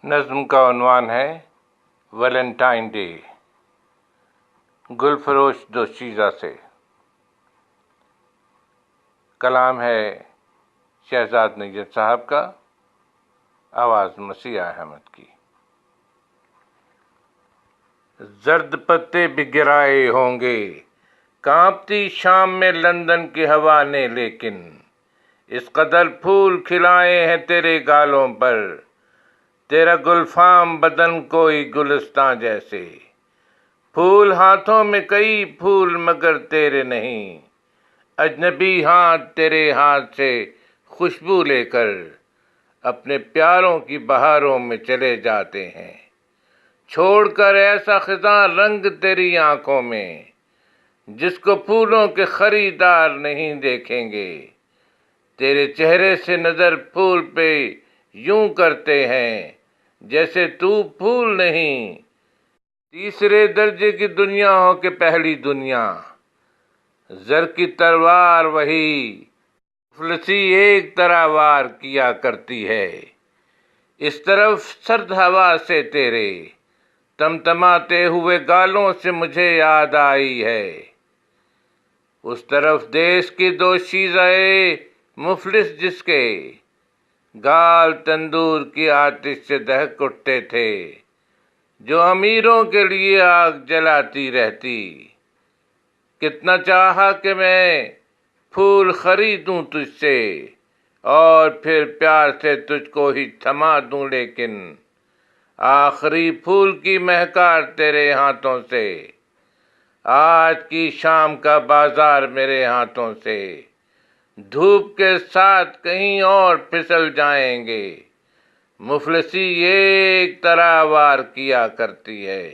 نظم کا عنوان ہے ویلنٹائن ڈے۔ گل فروش دوشیزہ سے۔ کلام ہے شہزاد نیت صاحب کا، آواز مسیح احمد کی۔ زرد پتے بھی گرائے ہوں گے کانپتی شام میں لندن کی ہوا نے، لیکن اس قدر پھول کھلائے ہیں تیرے گالوں پر، تیرا گلفام بدن کوئی گلستان جیسے۔ پھول ہاتھوں میں کئی پھول مگر تیرے نہیں، اجنبی ہاتھ تیرے ہاتھ سے خوشبو لے کر اپنے پیاروں کی بہاروں میں چلے جاتے ہیں، چھوڑ کر ایسا خزاں رنگ تیری آنکھوں میں جس کو پھولوں کے خریدار نہیں دیکھیں گے۔ تیرے چہرے سے نظر پھول پہ یوں کرتے ہیں جیسے تو پھول نہیں، تیسرے درجے کی دنیا ہو کہ پہلی دنیا۔ زر کی تلوار وہی مفلسی ایک طرح وار کیا کرتی ہے، اس طرف سرد ہوا سے تیرے تمتماتے ہوئے گالوں سے مجھے یاد آئی ہے، اس طرف دیس کی دوشیزہ مفلس جس کے گال تندور کی آتش سے دہک اٹھتے تھے، جو امیروں کے لیے آگ جلاتی رہتی۔ کتنا چاہا کہ میں پھول خریدوں تجھ سے اور پھر پیار سے تجھ کو ہی تھما دوں، لیکن آخری پھول کی مہکار تیرے ہاتھوں سے، آج کی شام کا بازار میرے ہاتھوں سے دھوپ کے ساتھ کہیں اور پھسل جائیں گے۔ مفلسی ایک طرح وار کیا کرتی ہے۔